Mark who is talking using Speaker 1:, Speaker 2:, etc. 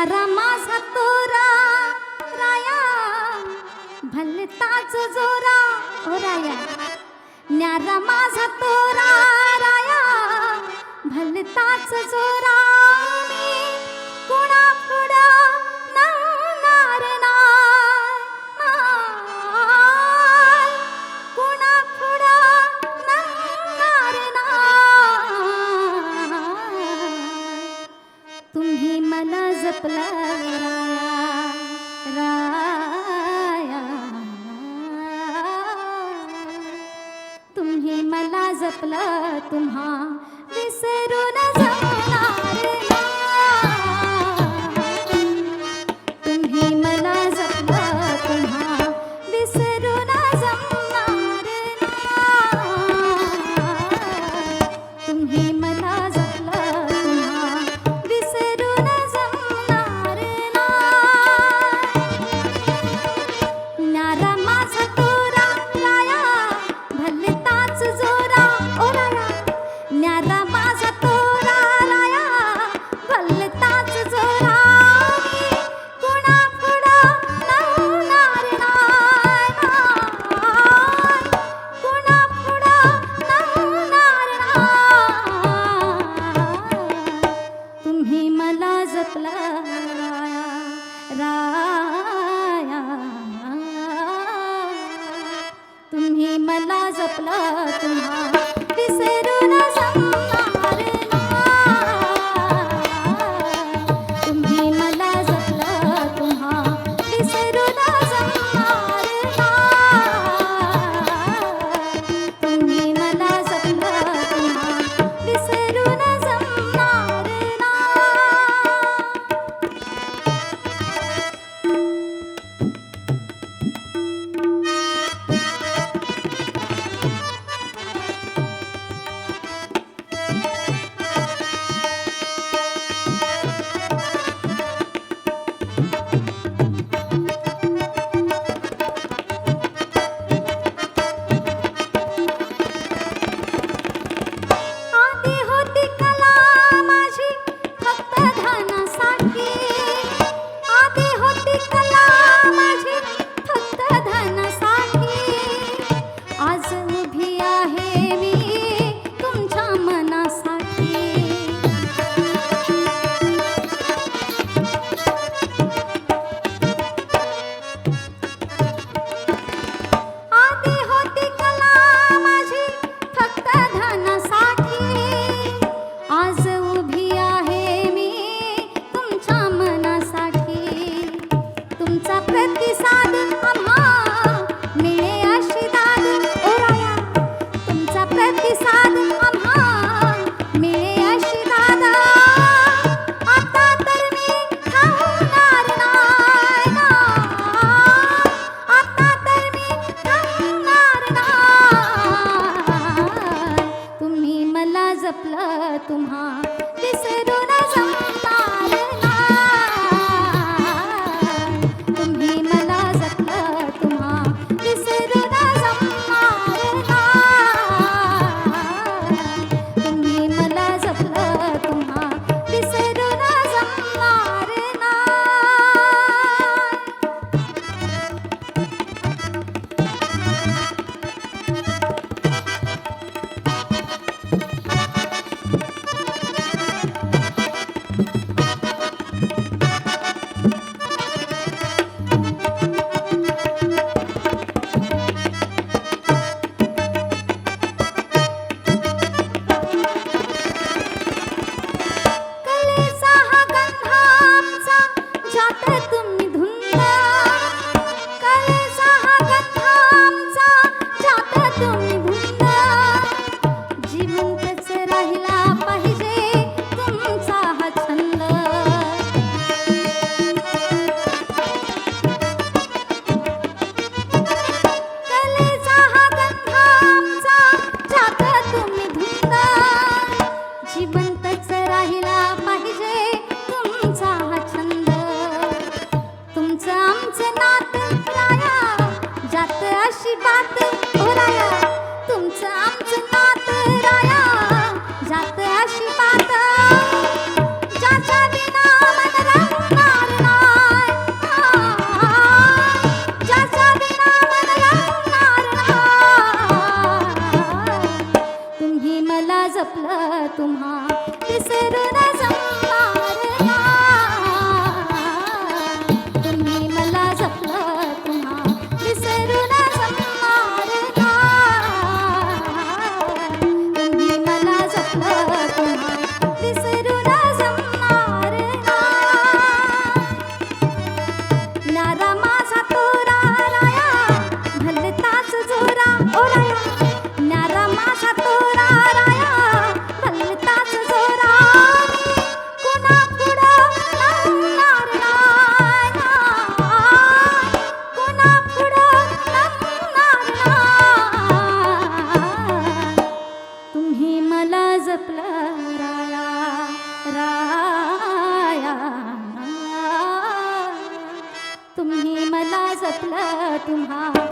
Speaker 1: न्यारा माझा तोरा राया भलताच जोरा ओ राया न्यारा माझा तोरा राया भलताच जोरा मी कुणा पुढं नावणार नाय कुणा पुढं नावणार नाय तुम्ही मला जपला राया तुम्ही मला जपलं तुम्हा विसरून जाणार तुम्ही मला जपलं तुम्हा विसरून जाणार तुम्ही मला जपलं तुम्हा विसरून जाणार न्यारा माझा तोरा राया भलताच जोरा ओ राया न्यारा माझा तोरा राया भलताच जोरा कुणा पुढं नावणार नाय कुणा पुढं नावणार नाय तुम्ही मला जपलं राया तुम्ही मला जपलं तुम्हा विसरून जाणार तुम्ही मला जपलं तुम्हा विसरून जाणार तुम्ही मला जपलं तुम्हा विसरून जाणार तुम्हा